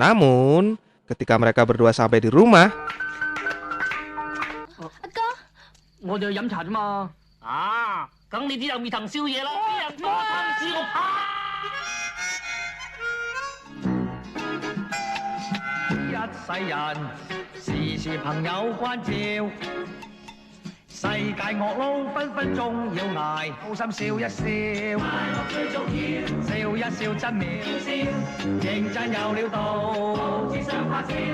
Namun, ketika mereka berdua sampai di rumah, 阿哥，我哋去飲茶啫嘛。啊，咁你啲就未騰宵夜啦，啲人多騰宵我怕。一世人時時朋友關照，世界惡撈分分鐘要捱，好心笑一笑，快樂最重要，笑一笑真妙笑，認真有料到，只想發燒。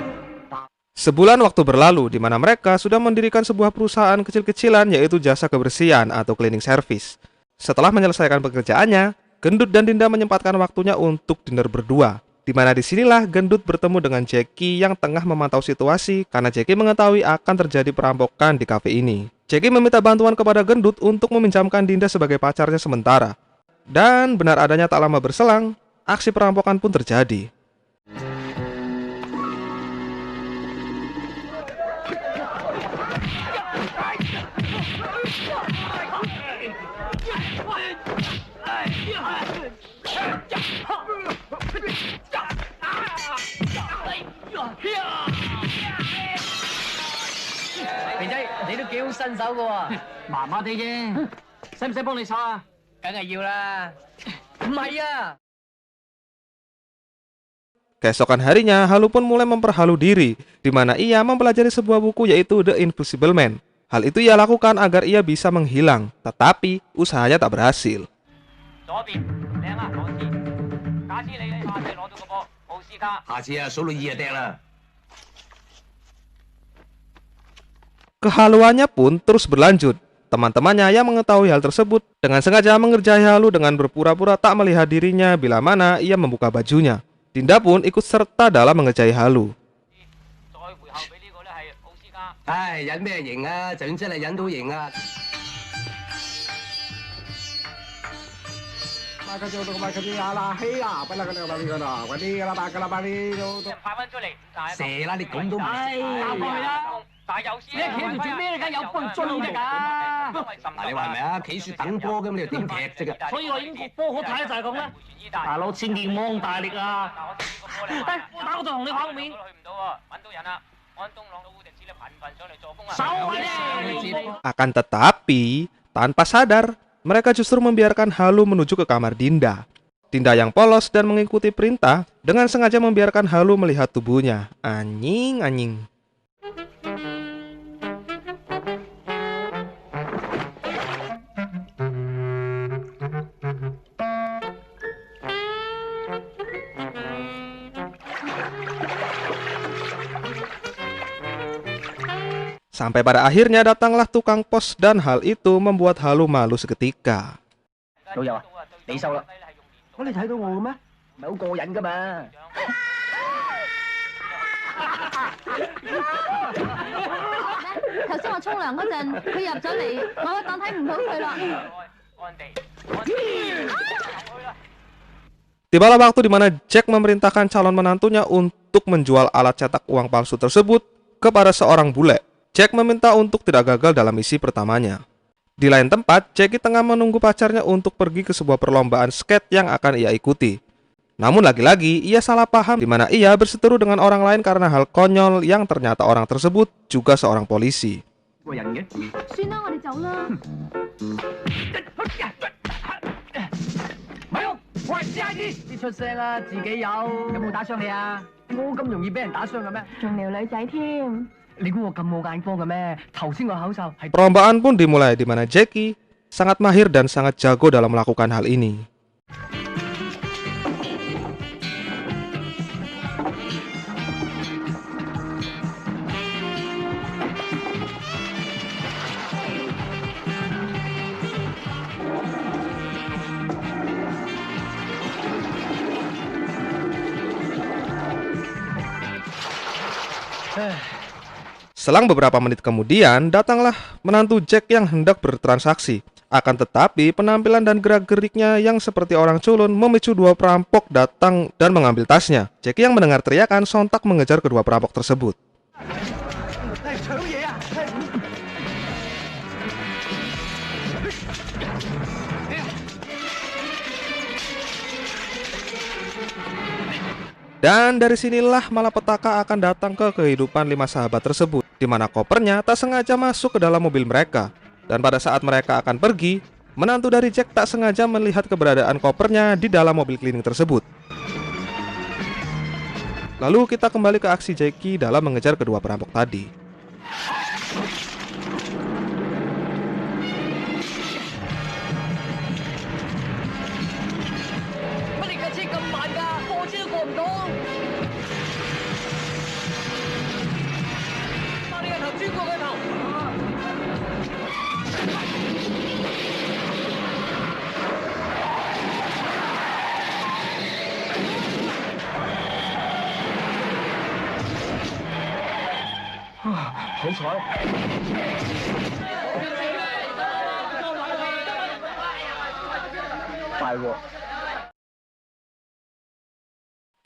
sebulan waktu berlalu di mana mereka sudah mendirikan sebuah perusahaan kecil-kecilan yaitu jasa kebersihan atau cleaning service. Setelah menyelesaikan pekerjaannya, Gendut dan Dinda menyempatkan waktunya untuk dinner berdua. Di mana disinilah Gendut bertemu dengan Jackie yang tengah memantau situasi karena Jackie mengetahui akan terjadi perampokan di kafe ini. Jackie meminta bantuan kepada Gendut untuk meminjamkan Dinda sebagai pacarnya sementara. Dan benar adanya tak lama berselang, aksi perampokan pun terjadi.你都幾好身手噶喎，麻麻地啫，使唔使幫你手啊？梗係要啦，唔係啊。 Keesokan harinya, Halu pun mulai memperhalu diri, di mana ia mempelajari sebuah buku yaitu The Invisible Man. Hal itu ia lakukan agar ia bisa menghilang, tetapi usahanya tak berhasil. Kehaluannya pun terus berlanjut. Teman-temannya yang mengetahui hal tersebut dengan sengaja mengerjai Halu dengan berpura-pura tak melihat dirinya bila mana ia membuka bajunya. Dinda pun ikut serta dalam mengerjai Halu. Akan tetapi, tanpa sadar, mereka justru membiarkan Halu menuju ke kamar Dinda. Dinda yang polos dan mengikuti perintah dengan sengaja membiarkan Halu melihat tubuhnya. Anjing. Sampai pada akhirnya datanglah tukang pos dan hal itu membuat Halu malu seketika. 老友啊，你收啦。咁你睇到我嘅咩？唔係好過癮噶嘛？頭先我沖涼嗰陣，佢入咗嚟，我當睇唔到佢啦。 Tibalah waktu di mana Jack memerintahkan calon menantunya untuk menjual alat cetak uang palsu tersebut kepada seorang bule. Jack meminta untuk tidak gagal dalam misi pertamanya. Di lain tempat, Jackie tengah menunggu pacarnya untuk pergi ke sebuah perlombaan skate yang akan ia ikuti. Namun lagi-lagi ia salah paham di mana ia berseteru dengan orang lain karena hal konyol yang ternyata orang tersebut juga seorang polisi. 算啦，我哋走啦。喂 ，CID， 你出聲啦，自己有冇打傷你啊？我咁容易俾人打傷嘅咩？仲撩女仔添。你估我咁冇眼光嘅咩？頭先個口哨係 Perlombaan pun dimulai di mana Jackie sangat mahir dan sangat jago dalam melakukan hal ini. Selang beberapa menit kemudian, datanglah menantu Jack yang hendak bertransaksi. Akan tetapi, penampilan dan gerak-geriknya yang seperti orang culun memicu dua perampok datang dan mengambil tasnya. Jackie yang mendengar teriakan sontak mengejar kedua perampok tersebut. Dan dari sinilah malapetaka akan datang ke kehidupan 5 sahabat tersebut, di mana kopernya tak sengaja masuk ke dalam mobil mereka. Dan pada saat mereka akan pergi, menantu dari Jack tak sengaja melihat keberadaan kopernya di dalam mobil cleaning tersebut. Lalu kita kembali ke aksi Jackie dalam mengejar kedua perampok tadi.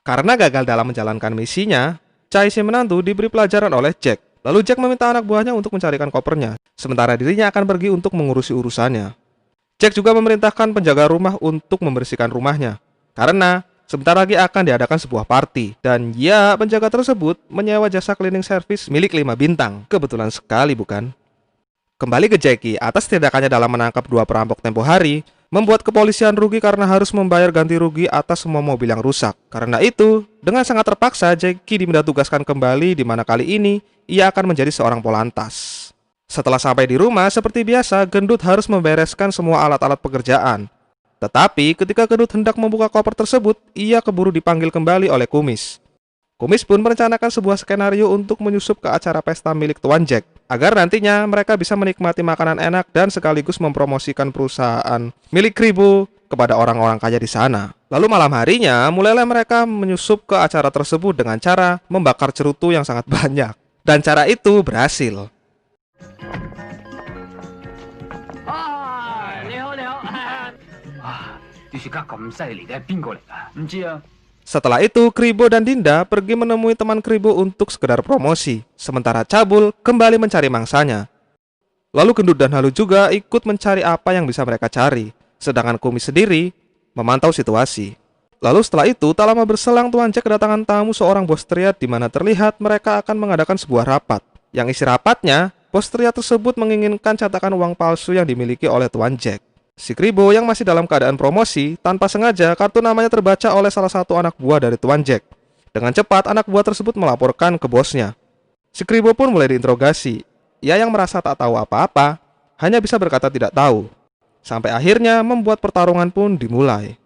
Karena gagal dalam menjalankan misinya, Chai si menantu diberi pelajaran oleh Jack. Lalu Jack meminta anak buahnya untuk mencarikan kopernya, sementara dirinya akan pergi untuk mengurusi urusannya. Jack juga memerintahkan penjaga rumah untuk membersihkan rumahnya, karena sebentar lagi akan diadakan sebuah party. Dan ya, penjaga tersebut menyewa jasa cleaning service milik 5 bintang. Kebetulan sekali bukan? Kembali ke Jackie, atas tindakannya dalam menangkap 2 perampok tempo hari, membuat kepolisian rugi karena harus membayar ganti rugi atas semua mobil yang rusak. Karena itu, dengan sangat terpaksa, Jackie diminta tugaskan kembali, di mana kali ini ia akan menjadi seorang polantas. Setelah sampai di rumah, seperti biasa, Gendut harus membereskan semua alat-alat pekerjaan. Tetapi ketika Gendut hendak membuka koper tersebut, ia keburu dipanggil kembali oleh Kumis. Kumis pun merencanakan sebuah skenario untuk menyusup ke acara pesta milik Tuan Jack, agar nantinya mereka bisa menikmati makanan enak dan sekaligus mempromosikan perusahaan milik Kribo kepada orang-orang kaya di sana. Lalu malam harinya, mulailah mereka menyusup ke acara tersebut dengan cara membakar cerutu yang sangat banyak. Dan cara itu berhasil. Setelah itu, Kribo dan Dinda pergi menemui teman Kribo untuk sekedar promosi, sementara Cabul kembali mencari mangsanya. Lalu Gendut dan Halu juga ikut mencari apa yang bisa mereka cari, sedangkan Kumis sendiri memantau situasi. Lalu setelah itu, tak lama berselang Tuan Jack kedatangan tamu seorang bos triad, di mana terlihat mereka akan mengadakan sebuah rapat. Yang isi rapatnya, bos triad tersebut menginginkan cetakan uang palsu yang dimiliki oleh Tuan Jack. Si Kribo yang masih dalam keadaan promosi, tanpa sengaja kartu namanya terbaca oleh salah satu anak buah dari Tuan Jack. Dengan cepat, anak buah tersebut melaporkan ke bosnya. Si Kribo pun mulai diinterogasi. Ia yang merasa tak tahu apa-apa, hanya bisa berkata tidak tahu. Sampai akhirnya membuat pertarungan pun dimulai.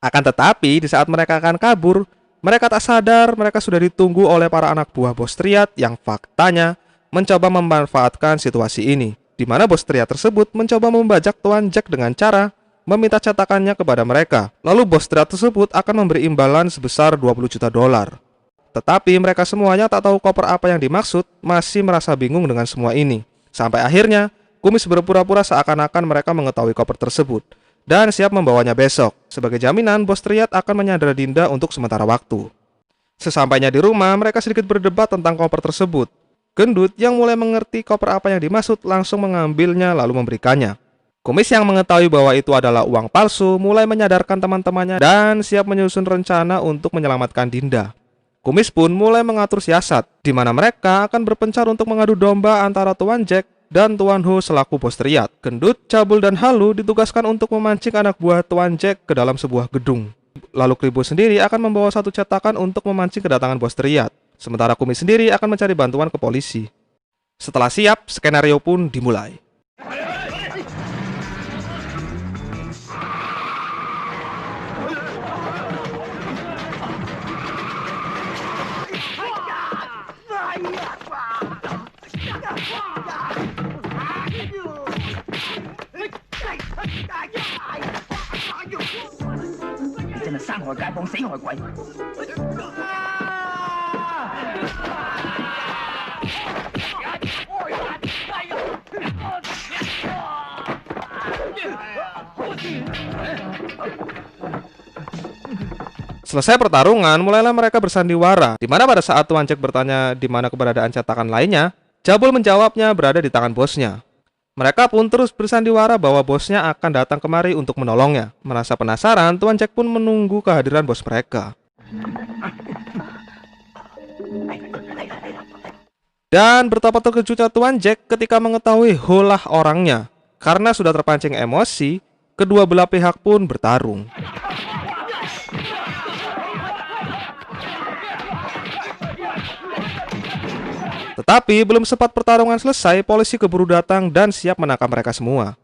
Akan tetapi, di saat mereka akan kabur, mereka tak sadar mereka sudah ditunggu oleh para anak buah bos triad yang faktanya mencoba memanfaatkan situasi ini, di mana bos triad tersebut mencoba membajak Tuan Jack dengan cara meminta cetakannya kepada mereka. Lalu bos triad tersebut akan memberi imbalan sebesar 20 juta dolar. Tetapi mereka semuanya tak tahu koper apa yang dimaksud, masih merasa bingung dengan semua ini. Sampai akhirnya, Kumis berpura-pura seakan-akan mereka mengetahui koper tersebut dan siap membawanya besok. Sebagai jaminan, bos triad akan menyandera Dinda untuk sementara waktu. Sesampainya di rumah, mereka sedikit berdebat tentang koper tersebut. Gendut yang mulai mengerti koper apa yang dimaksud langsung mengambilnya lalu memberikannya. Kumis yang mengetahui bahwa itu adalah uang palsu mulai menyadarkan teman-temannya dan siap menyusun rencana untuk menyelamatkan Dinda. Kumis pun mulai mengatur siasat, di mana mereka akan berpencar untuk mengadu domba antara Tuan Jack dan Tuan Ho selaku bos triad. Gendut, Cabul, dan Halu ditugaskan untuk memancing anak buah Tuan Jack ke dalam sebuah gedung. Lalu Kribo sendiri akan membawa satu cetakan untuk memancing kedatangan bos triad, sementara Kumis sendiri akan mencari bantuan ke polisi. Setelah siap, skenario pun dimulai. 你真係山害街坊，死害鬼！ Selesai pertarungan, mulailah mereka bersandiwara, di mana pada saat Tuan Jack bertanya di mana keberadaan cetakan lainnya, Jabul menjawabnya berada di tangan bosnya. Mereka pun terus bersandiwara bahwa bosnya akan datang kemari untuk menolongnya. Merasa penasaran, Tuan Jack pun menunggu kehadiran bos mereka. Dan betapa terkejutnya Tuan Jack ketika mengetahui ulah orangnya. Karena sudah terpancing emosi, kedua belah pihak pun bertarung. Tetapi belum sempat pertarungan selesai, polisi keburu datang dan siap menangkap mereka semua.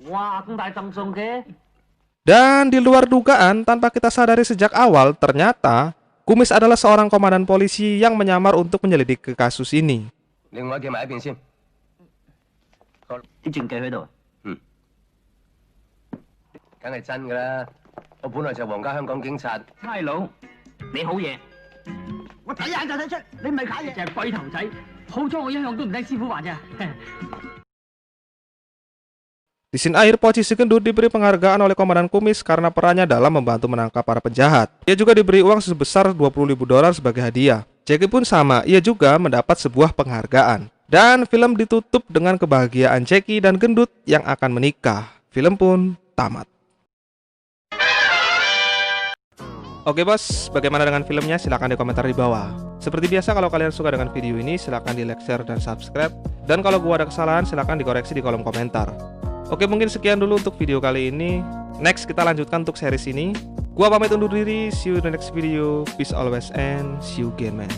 Wah, aku tak langsung ke. Dan di luar dugaan, tanpa kita sadari sejak awal, ternyata Kumis adalah seorang komandan polisi yang menyamar untuk menyelidiki kasus ini. 另外叫埋一邊先。啲證據喺度。梗係真㗎啦！我本來就係皇家香港警察。差佬，你好嘢。我睇眼就睇出，你唔係假嘢。隻龜頭仔，好彩我一向都唔聽師傅話啫。 Di scene akhir, posisi gendut diberi penghargaan oleh Komandan Kumis karena perannya dalam membantu menangkap para penjahat. Ia juga diberi uang sebesar $20.000 sebagai hadiah. Jackie pun sama, ia juga mendapat sebuah penghargaan. Dan film ditutup dengan kebahagiaan Jackie dan gendut yang akan menikah. Film pun tamat. Oke bos, bagaimana dengan filmnya? Silahkan di komentar di bawah. Seperti biasa, kalau kalian suka dengan video ini, silahkan di like, share, dan subscribe. Dan kalau gua ada kesalahan, silahkan dikoreksi di kolom komentar. Oke, mungkin sekian dulu untuk video kali ini. Next, kita lanjutkan untuk series ini. Gua pamit undur diri. See you in the next video. Peace always and see you again, man.